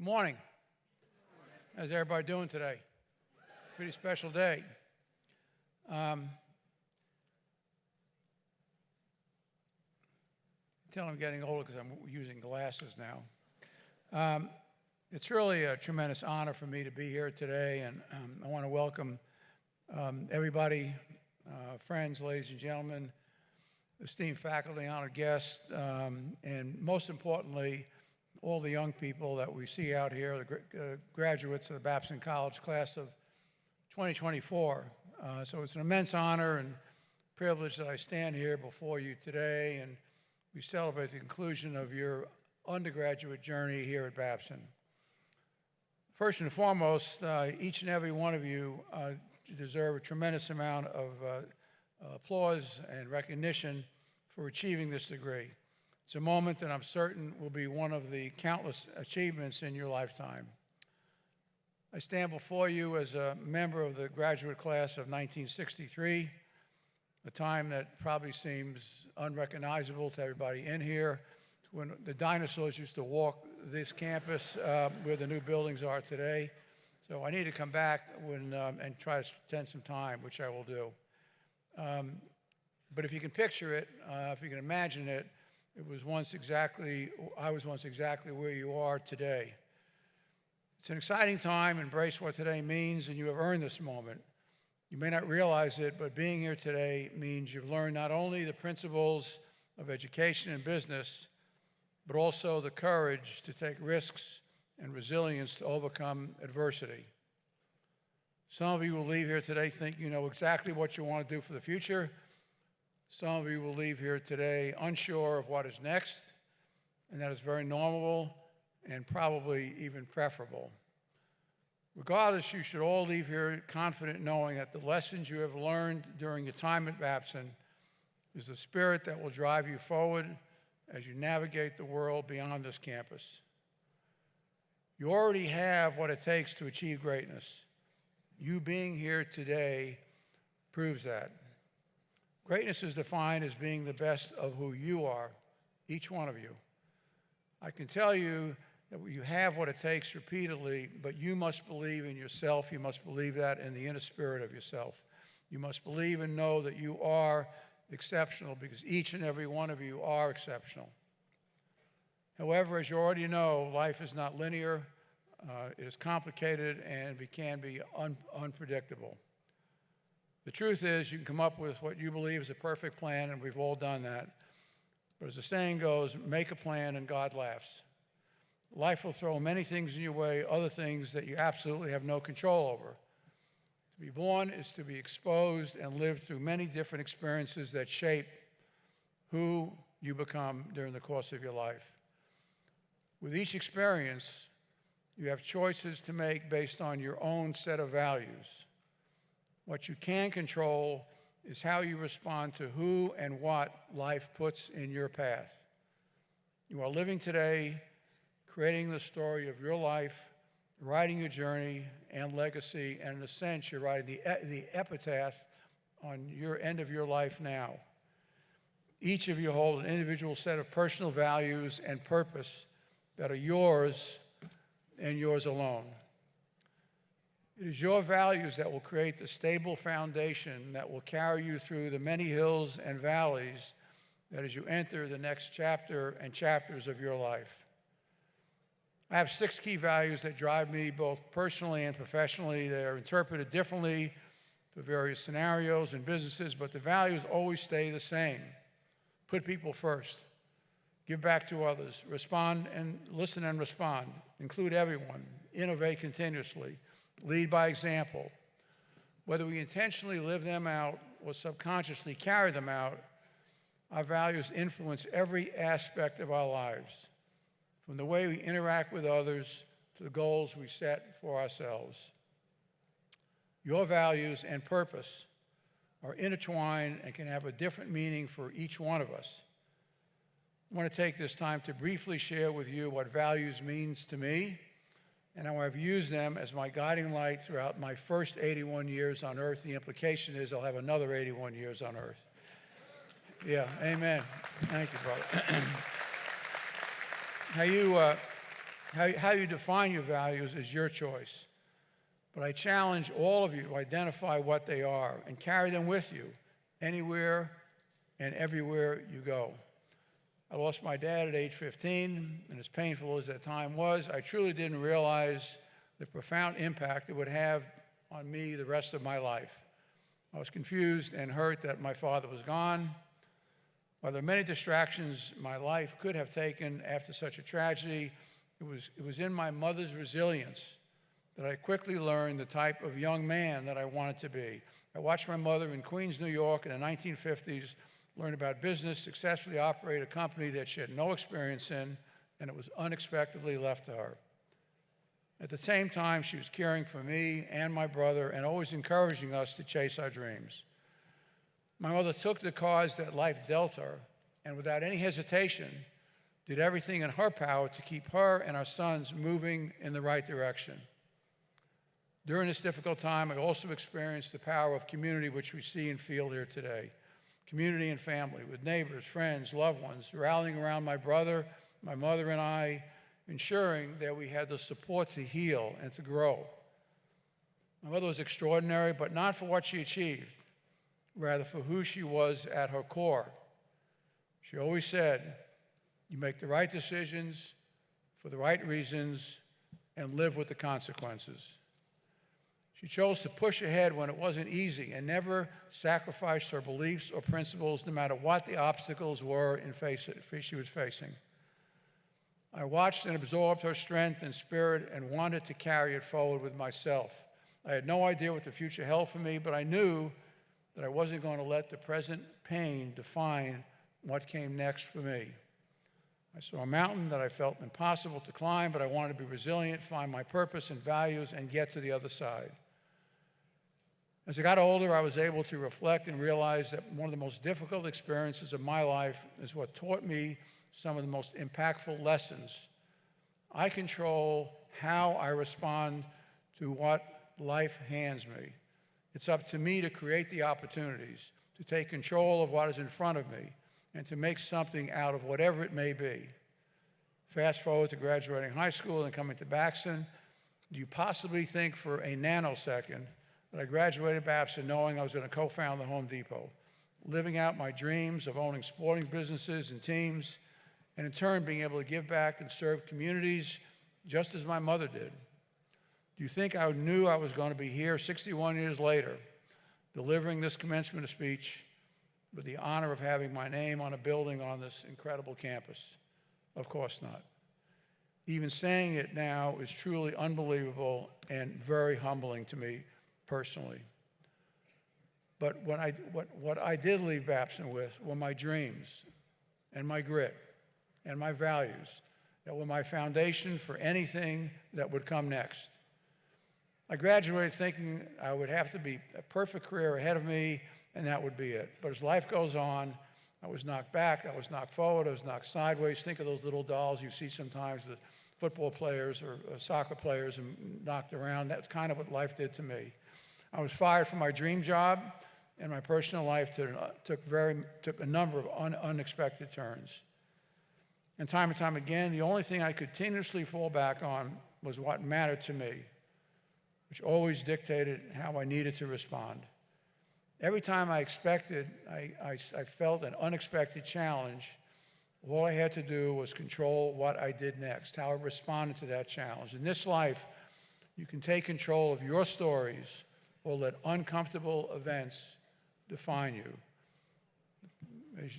morning. How's everybody doing today? Pretty special day. Tell I'm getting older because I'm using glasses now. It's really a tremendous honor for me to be here today, and I want to welcome everybody, friends, ladies and gentlemen, esteemed faculty, honored guests, and most importantly, all the young people that we see out here, the graduates of the Babson College class of 2024. So it's an immense honor and privilege that I stand here before you today, and we celebrate the conclusion of your undergraduate journey here at Babson. First and foremost, each and every one of you deserve a tremendous amount of applause and recognition for achieving this degree. It's a moment that I'm certain will be one of the countless achievements in your lifetime. I stand before you as a member of the graduate class of 1963, a time that probably seems unrecognizable to everybody in here, when the dinosaurs used to walk this campus where the new buildings are today. So I need to come back and try to spend some time, which I will do. But if you can picture it, if you can imagine it, I was once exactly where you are today. It's an exciting time. Embrace what today means, and you have earned this moment. You may not realize it, but being here today means you've learned not only the principles of education and business, but also the courage to take risks and resilience to overcome adversity. Some of you will leave here today thinking you know exactly what you want to do for the future. Some of you will leave here today unsure of what is next, and that is very normal and probably even preferable. Regardless, you should all leave here confident knowing that the lessons you have learned during your time at Babson is the spirit that will drive you forward as you navigate the world beyond this campus. You already have what it takes to achieve greatness. You being here today proves that. Greatness is defined as being the best of who you are, each one of you. I can tell you that you have what it takes repeatedly, but you must believe in yourself. You must believe that in the inner spirit of yourself. You must believe and know that you are exceptional, because each and every one of you are exceptional. However, as you already know, life is not linear. It is complicated and can be unpredictable. The truth is, you can come up with what you believe is a perfect plan, and we've all done that. But as the saying goes, make a plan and God laughs. Life will throw many things in your way, other things that you absolutely have no control over. To be born is to be exposed and live through many different experiences that shape who you become during the course of your life. With each experience, you have choices to make based on your own set of values. What you can control is how you respond to who and what life puts in your path. You are living today, creating the story of your life, writing your journey and legacy, and in a sense, you're writing the epitaph on your end of your life now. Each of you hold an individual set of personal values and purpose that are yours and yours alone. It is your values that will create the stable foundation that will carry you through the many hills and valleys that as you enter the next chapter and chapters of your life. I have 6 key values that drive me both personally and professionally. They are interpreted differently for various scenarios and businesses, but the values always stay the same. Put people first. Give back to others. Respond and listen and respond. Include everyone. Innovate continuously. Lead by example. Whether we intentionally live them out or subconsciously carry them out, our values influence every aspect of our lives, from the way we interact with others to the goals we set for ourselves. Your values and purpose are intertwined and can have a different meaning for each one of us. I want to take this time to briefly share with you what values means to me and how I've used them as my guiding light throughout my first 81 years on earth. The implication is I'll have another 81 years on earth. Yeah, amen. Thank you, brother. Now How you define your values is your choice. But I challenge all of you to identify what they are and carry them with you anywhere and everywhere you go. I lost my dad at age 15, and as painful as that time was, I truly didn't realize the profound impact it would have on me the rest of my life. I was confused and hurt that my father was gone. While there are many distractions my life could have taken after such a tragedy, it was in my mother's resilience that I quickly learned the type of young man that I wanted to be. I watched my mother in Queens, New York in the 1950s learn about business, successfully operate a company that she had no experience in, and it was unexpectedly left to her. At the same time, she was caring for me and my brother and always encouraging us to chase our dreams. My mother took the cards that life dealt her and without any hesitation did everything in her power to keep her and our sons moving in the right direction. During this difficult time, I also experienced the power of community, which we see and feel here today. Community and family, with neighbors, friends, loved ones, rallying around my brother, my mother, and I, ensuring that we had the support to heal and to grow. My mother was extraordinary, but not for what she achieved, rather for who she was at her core. She always said, "You make the right decisions for the right reasons and live with the consequences." She chose to push ahead when it wasn't easy and never sacrificed her beliefs or principles, no matter what the obstacles were she was facing. I watched and absorbed her strength and spirit and wanted to carry it forward with myself. I had no idea what the future held for me, but I knew that I wasn't going to let the present pain define what came next for me. I saw a mountain that I felt impossible to climb, but I wanted to be resilient, find my purpose and values, and get to the other side. As I got older, I was able to reflect and realize that one of the most difficult experiences of my life is what taught me some of the most impactful lessons. I control how I respond to what life hands me. It's up to me to create the opportunities, to take control of what is in front of me, and to make something out of whatever it may be. Fast forward to graduating high school and coming to Babson. Do you possibly think for a nanosecond that I graduated Babson knowing I was going to co-found the Home Depot, living out my dreams of owning sporting businesses and teams, and in turn being able to give back and serve communities just as my mother did? Do you think I knew I was going to be here 61 years later, delivering this commencement speech with the honor of having my name on a building on this incredible campus? Of course not. Even saying it now is truly unbelievable and very humbling to me personally. But what I did leave Babson with were my dreams and my grit and my values that were my foundation for anything that would come next. I graduated thinking I would have to be a perfect career ahead of me, and that would be it. But as life goes on, I was knocked back, I was knocked forward, I was knocked sideways. Think of those little dolls you see sometimes, the football players or soccer players, and knocked around. That's kind of what life did to me. I was fired from my dream job, and my personal life took a number of unexpected turns. And time again, the only thing I could continuously fall back on was what mattered to me, which always dictated how I needed to respond. Every time I felt an unexpected challenge, all I had to do was control what I did next, how I responded to that challenge. In this life, you can take control of your stories or let uncomfortable events define you.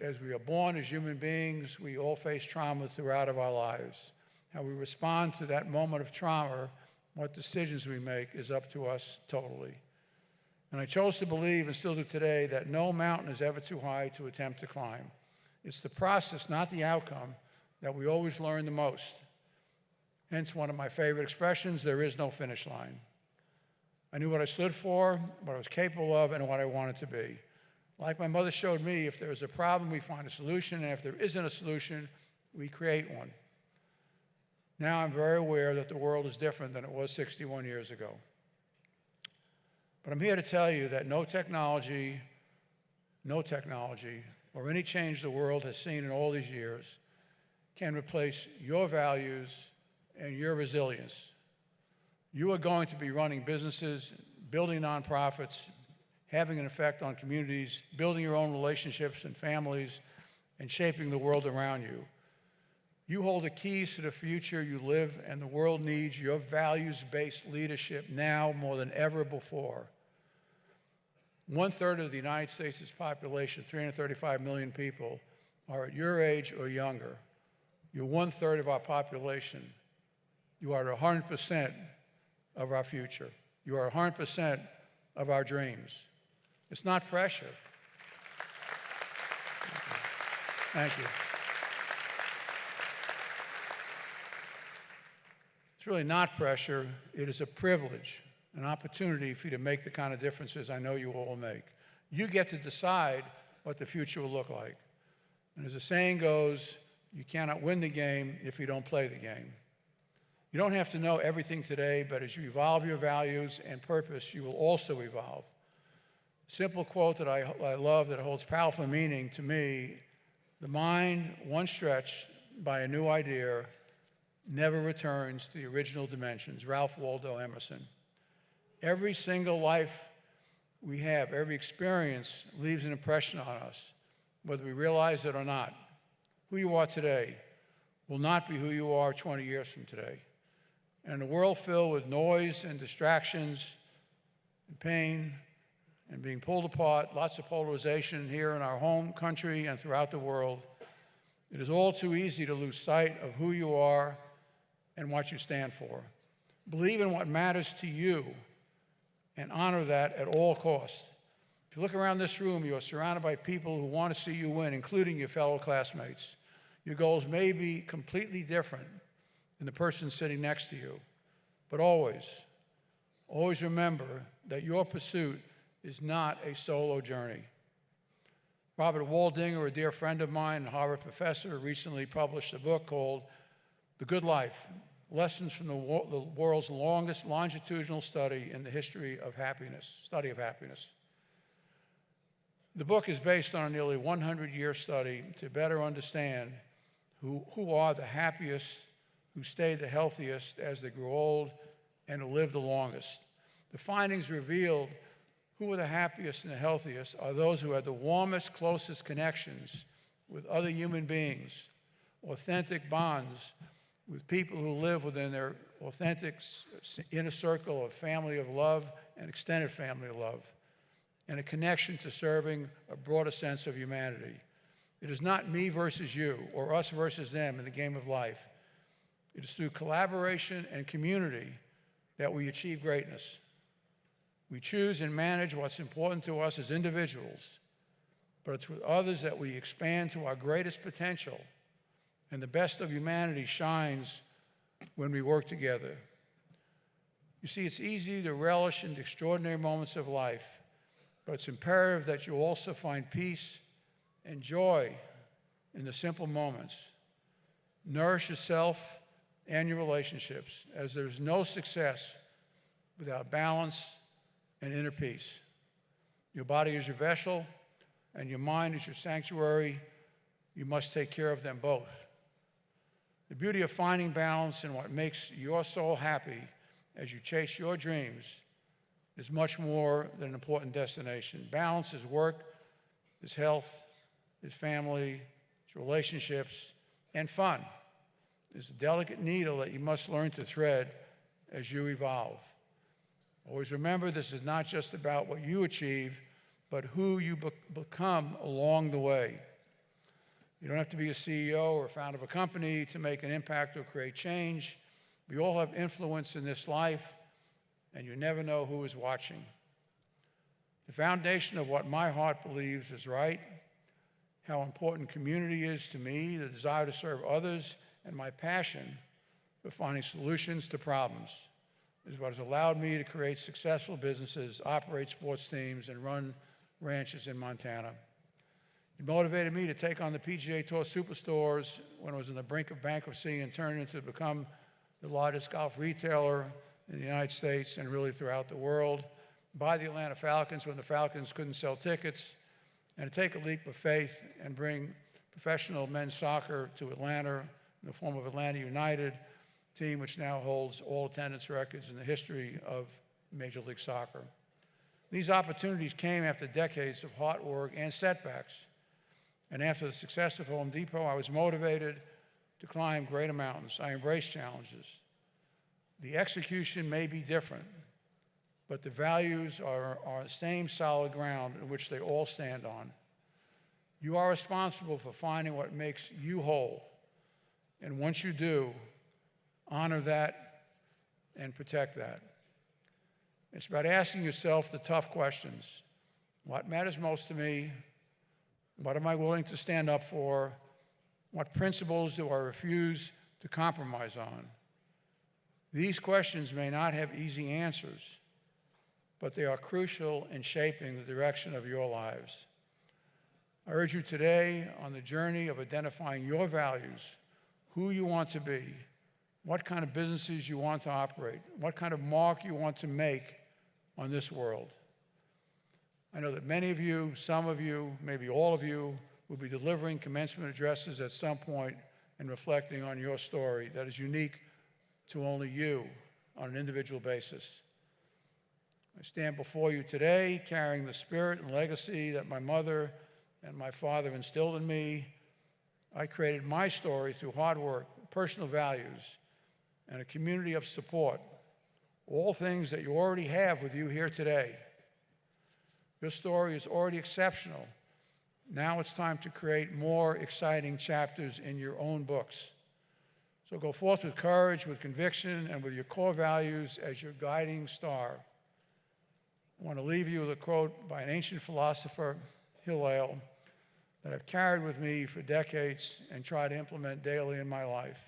As we are born as human beings, we all face trauma throughout our lives. How we respond to that moment of trauma, what decisions we make, is up to us totally. And I chose to believe, and still do today, that no mountain is ever too high to attempt to climb. It's the process, not the outcome, that we always learn the most. Hence one of my favorite expressions, there is no finish line. I knew what I stood for, what I was capable of, and what I wanted to be. Like my mother showed me, if there is a problem, we find a solution, and if there isn't a solution, we create one. Now I'm very aware that the world is different than it was 61 years ago. But I'm here to tell you that no technology, or any change the world has seen in all these years can replace your values and your resilience. You are going to be running businesses, building nonprofits, having an effect on communities, building your own relationships and families, and shaping the world around you. You hold the keys to the future you live, and the world needs your values-based leadership now more than ever before. 1/3 of the United States' population, 335 million people, are at your age or younger. You're 1/3 of our population. You are 100% of our future. You are 100% of our dreams. It's not pressure. Thank you. It's really not pressure. It is a privilege, an opportunity for you to make the kind of differences I know you all will make. You get to decide what the future will look like. And as the saying goes, you cannot win the game if you don't play the game. You don't have to know everything today, but as you evolve your values and purpose, you will also evolve. A simple quote that I love that holds powerful meaning to me: the mind, once stretched by a new idea, never returns to the original dimensions. Ralph Waldo Emerson. Every single life we have, every experience leaves an impression on us, whether we realize it or not. Who you are today will not be who you are 20 years from today. And in a world filled with noise and distractions and pain and being pulled apart, lots of polarization here in our home country and throughout the world, it is all too easy to lose sight of who you are and what you stand for. Believe in what matters to you and honor that at all costs. If you look around this room, you are surrounded by people who want to see you win, including your fellow classmates. Your goals may be completely different than the person sitting next to you, but always remember that your pursuit is not a solo journey. Robert Waldinger, a dear friend of mine and Harvard professor, recently published a book called The Good Life: Lessons from the World's Longest Longitudinal Study in the History of Happiness, The book is based on a nearly 100-year study to better understand who are the happiest, who stay the healthiest as they grow old, and who live the longest. The findings revealed who are the happiest and the healthiest are those who had the warmest, closest connections with other human beings, authentic bonds with people who live within their authentic inner circle of family of love and extended family of love, and a connection to serving a broader sense of humanity. It is not me versus you or us versus them in the game of life. It is through collaboration and community that we achieve greatness. We choose and manage what's important to us as individuals, but it's with others that we expand to our greatest potential, and the best of humanity shines when we work together. You see, it's easy to relish in the extraordinary moments of life, but it's imperative that you also find peace and joy in the simple moments. Nourish yourself and your relationships, as there's no success without balance and inner peace. Your body is your vessel, and your mind is your sanctuary. You must take care of them both. The beauty of finding balance in what makes your soul happy as you chase your dreams is much more than an important destination. Balance is work, is health, is family, is relationships, and fun. It's a delicate needle that you must learn to thread as you evolve. Always remember, this is not just about what you achieve, but who you become along the way. You don't have to be a CEO or a founder of a company to make an impact or create change. We all have influence in this life, and you never know who is watching. The foundation of what my heart believes is right, how important community is to me, the desire to serve others, and my passion for finding solutions to problems is what has allowed me to create successful businesses, operate sports teams, and run ranches in Montana. It motivated me to take on the PGA Tour Superstores when I was on the brink of bankruptcy and turn into become the largest golf retailer in the United States and really throughout the world, buy the Atlanta Falcons when the Falcons couldn't sell tickets, and to take a leap of faith and bring professional men's soccer to Atlanta in the form of Atlanta United, team which now holds all attendance records in the history of Major League Soccer. These opportunities came after decades of hard work and setbacks. And after the success of Home Depot, I was motivated to climb greater mountains. I embraced challenges. The execution may be different, but the values are the same solid ground in which they all stand on. You are responsible for finding what makes you whole. And once you do, honor that and protect that. It's about asking yourself the tough questions. What matters most to me? What am I willing to stand up for? What principles do I refuse to compromise on? These questions may not have easy answers, but they are crucial in shaping the direction of your lives. I urge you today on the journey of identifying your values, who you want to be, what kind of businesses you want to operate, what kind of mark you want to make on this world. I know that many of you, some of you, maybe all of you, will be delivering commencement addresses at some point and reflecting on your story that is unique to only you on an individual basis. I stand before you today carrying the spirit and legacy that my mother and my father instilled in me. I created my story through hard work, personal values, and a community of support, all things that you already have with you here today. Your story is already exceptional. Now it's time to create more exciting chapters in your own books. So go forth with courage, with conviction, and with your core values as your guiding star. I want to leave you with a quote by an ancient philosopher, Hillel, that I've carried with me for decades and try to implement daily in my life.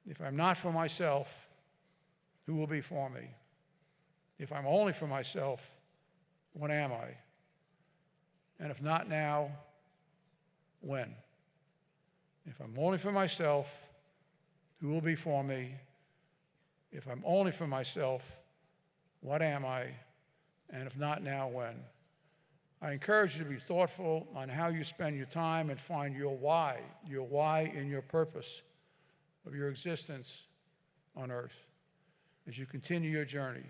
If I'm not for myself, who will be for me? If I'm only for myself, what am I? And if not now, when? If I'm only for myself, who will be for me? If I'm only for myself, what am I? And if not now, when? I encourage you to be thoughtful on how you spend your time and find your why in your purpose of your existence on earth as you continue your journey.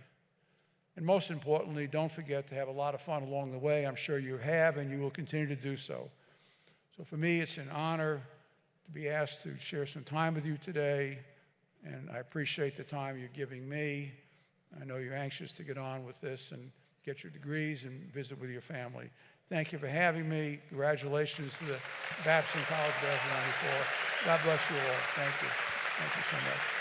And most importantly, don't forget to have a lot of fun along the way. I'm sure you have, and you will continue to do so. So for me, it's an honor to be asked to share some time with you today, and I appreciate the time you're giving me. I know you're anxious to get on with this and get your degrees and visit with your family. Thank you for having me. Congratulations to the Babson College class of '94. God bless you all. Thank you. Thank you so much.